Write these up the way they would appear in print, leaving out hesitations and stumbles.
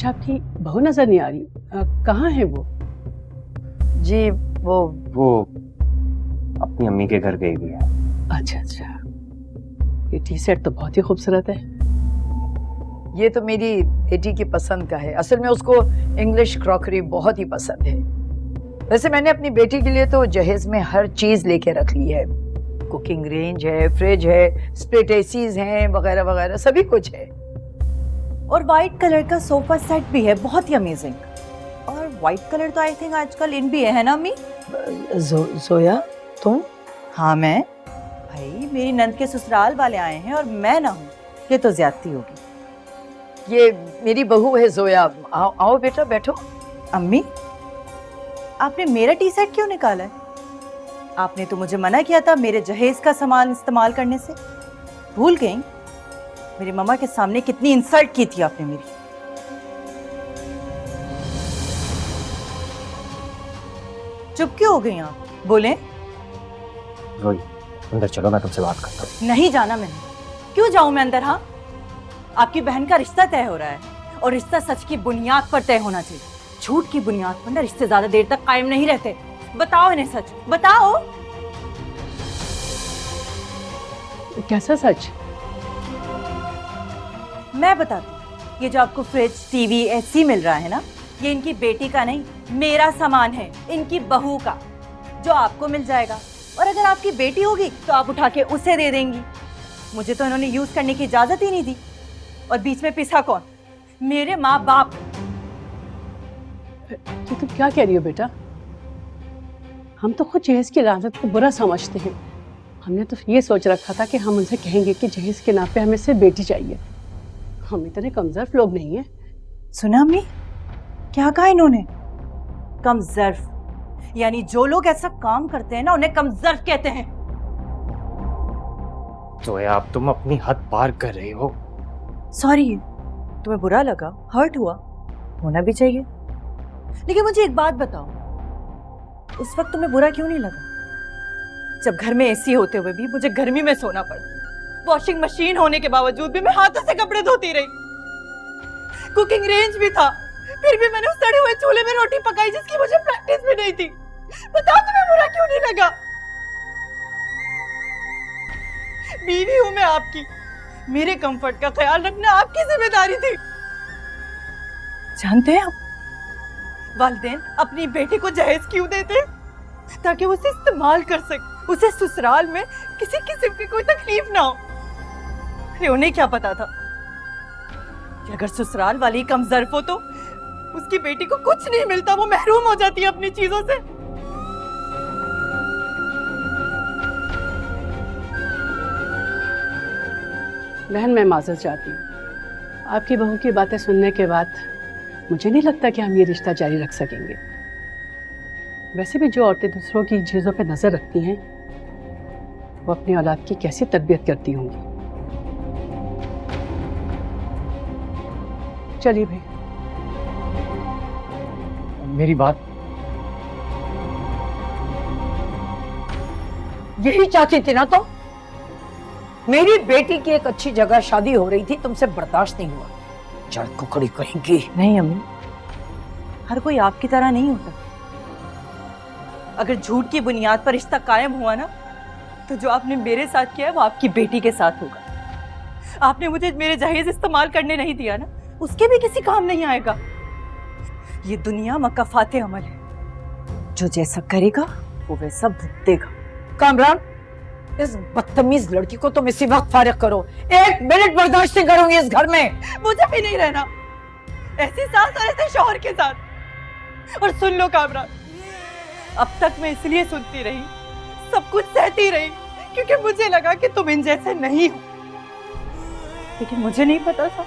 अच्छा, आपकी बहू नजर नहीं आ रही, कहाँ है वो? जी वो अपनी अम्मी के घर गई हुई है। अच्छा अच्छा, ये टी सेट तो बहुत ही खूबसूरत है। ये तो मेरी बेटी की पसंद का है। असल में उसको इंग्लिश क्रॉकरी बहुत ही पसंद है। वैसे मैंने अपनी बेटी के लिए तो जहेज में हर चीज लेके रख ली है। कुकिंग रेंज है, फ्रिज है, स्प्लिट एसीज हैं, वगैरह वगैरह सभी कुछ है। और वाइट कलर का सोफा सेट भी है, बहुत ही अमेजिंग। और वाइट कलर तो आई थिंक आजकल इन भी है ना अम्मी? जोया तुम? हाँ मैं। भाई मेरी नंद के ससुराल वाले आए हैं और मैं ना हूँ, ये तो ज्यादती होगी। ये मेरी बहू है जोया। आओ आओ बेटा बैठो। अम्मी, आपने मेरा टी सेट क्यों निकाला है? आपने तो मुझे मना किया था मेरे जहेज का सामान इस्तेमाल करने से। भूल गई? मेरी मम्मा के सामने कितनी इंसल्ट की थी आपने मेरी। चुप क्यों हो गई आप? बोले। रोई, अंदर चलो, मैं तुमसे बात करता हूँ। नहीं जाना मैंने। क्यों जाऊं मैं अंदर? हाँ, आपकी बहन का रिश्ता तय हो रहा है और रिश्ता सच की बुनियाद पर तय होना चाहिए। झूठ की बुनियाद पर ना रिश्ते ज्यादा देर तक कायम नहीं रहते। बताओ इन्हें सच, बताओ। कैसा सच? मैं बताती हूँ। ये जो आपको फ्रिज, टीवी, एसी मिल रहा है ना, ये इनकी बेटी का नहीं, मेरा सामान है, इनकी बहू का, जो आपको मिल जाएगा। और अगर आपकी बेटी होगी तो आप उठा के उसे दे देंगी। मुझे तो इन्होंने यूज करने की इजाजत ही नहीं दी। और बीच में पिसा कौन? मेरे माँ बाप। तो तुम क्या कह रही हो बेटा? हम तो खुद जहेज की राजत को बुरा समझते हैं। हमने तो ये सोच रखा था कि हम उनसे कहेंगे कि जहेज के नाम पे हमें सिर्फ बेटी चाहिए। हम इतने कमजोर लोग नहीं हैं। सुना अम्मी, क्या कहा इन्होंने? कमजर्फ यानी जो लोग ऐसा काम करते हैं ना, उन्हें कमजर्फ कहते हैं। जोया, अब तुम अपनी हद पार कर रही हो। सॉरी, तुम्हें बुरा लगा, हर्ट हुआ, होना भी चाहिए। लेकिन मुझे एक बात बताओ, उस वक्त तुम्हें बुरा क्यों नहीं लगा जब घर में एसी होते हुए भी मुझे गर्मी में सोना पड़ा? वॉशिंग मशीन होने के बावजूद भी मैं हाथों से कपड़े धोती रही। कुकिंग रेंज भी था, फिर भी मैंने उस सड़े हुए चूल्हे में रोटी पकाई जिसकी मुझे प्रैक्टिस भी नहीं थी। बताओ तुम्हें बुरा क्यों नहीं लगा? बीवी हूं मैं आपकी, मेरे कंफर्ट का ख्याल रखना आपकी जिम्मेदारी थी। जानते हैं आप, वालिदैन अपनी बेटी को जहेज क्यों देते? ताकि वो उसे इस्तेमाल कर सके, उसे ससुराल में किसी किस्म की कोई तकलीफ ना हो। अरे उन्हें क्या पता था कि अगर ससुराल वाली कमजोर हो तो उसकी बेटी को कुछ नहीं मिलता, वो महरूम हो जाती है अपनी चीजों से। बहन, मैं माजरत चाहती हूँ। आपकी बहू की बातें सुनने के बाद मुझे नहीं लगता कि हम ये रिश्ता जारी रख सकेंगे। वैसे भी जो औरतें दूसरों की चीज़ों पर नजर रखती हैं, वो अपनी औलाद की कैसी तरबियत करती होंगी। चलिए भाई। मेरी बात। यही चाहती थी ना तुम? मेरी बेटी की एक अच्छी जगह शादी हो रही थी, तुमसे बर्दाश्त नहीं हुआ। चढ़ कुकड़ी कहेंगी। नहीं अम्मी, हर कोई आपकी तरह नहीं होता। अगर झूठ की बुनियाद पर रिश्ता कायम हुआ ना, तो जो आपने मेरे साथ किया है वो आपकी बेटी के साथ होगा। आपने मुझे मेरे जहेज इस्तेमाल करने नहीं दिया ना, उसके भी किसी काम नहीं आएगा। ये दुनिया मकफाते अमल है, जो जैसा करेगा वो वैसा भुगतेगा। कामरान, इस बदतमीज लड़की को तुम इसी वक्त फारिग करो। 1 मिनट बर्दाश्त नहीं करूंगी इस घर में। मुझे भी नहीं रहना ऐसी सास और ऐसे शौहर के साथ। और सुन लो कामरान, अब तक मैं इसलिए सुनती रही, सब कुछ सहती रही, क्योंकि मुझे लगा कि तुम इन जैसे नहीं हो। लेकिन मुझे नहीं पता था,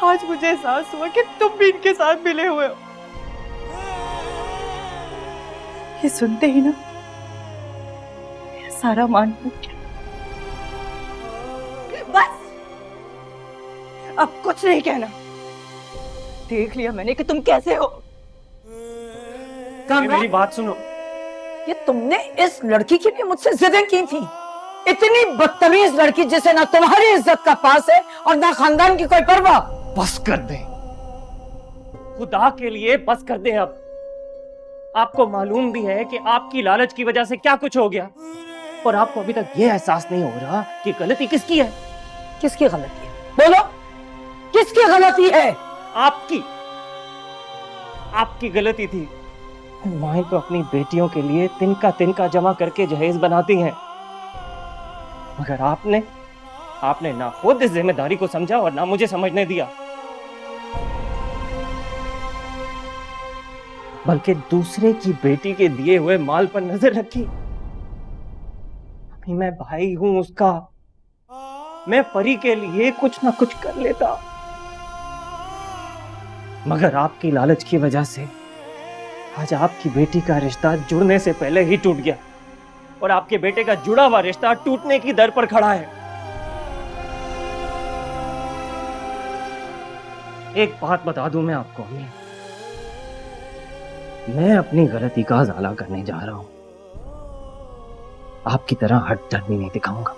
आज मुझे एहसास हुआ कि तुम भी इनके साथ मिले हुए हो। ये सुनते ही ना मेरा सारा मान टूट गया। बस अब कुछ नहीं कहना, देख लिया मैंने कि तुम कैसे हो। मेरी बात सुनो। ये तुमने इस लड़की के लिए मुझसे जिदें की थी। इतनी बदतमीज लड़की जिसे ना तुम्हारी इज्जत का पास है और ना खानदान की कोई परवाह। बस कर दे। खुदा के लिए बस कर दे अब। आपको मालूम भी है कि आपकी लालच की वजह से क्या कुछ हो गया, और आपको अभी तक ये एहसास नहीं हो रहा कि गलती किसकी है। किसकी गलती है? बोलो, किसकी गलती है? आपकी आपकी गलती थी। माएं तो अपनी बेटियों के लिए तिनका जमा करके जहेज बनाती हैं, मगर आपने ना खुद इस जिम्मेदारी को समझा और ना मुझे समझने दिया, बल्कि दूसरे की बेटी के दिए हुए माल पर नजर रखी। अभी मैं भाई हूं उसका, मैं परी के लिए कुछ ना कुछ कर लेता, मगर आपकी लालच की वजह से आज आपकी बेटी का रिश्ता जुड़ने से पहले ही टूट गया, और आपके बेटे का जुड़ा हुआ रिश्ता टूटने की दर पर खड़ा है। एक बात बता दूं मैं आपको अम्मी, मैं अपनी गलती का इजाला करने जा रहा हूं, आपकी तरह हट डर भी नहीं दिखाऊंगा।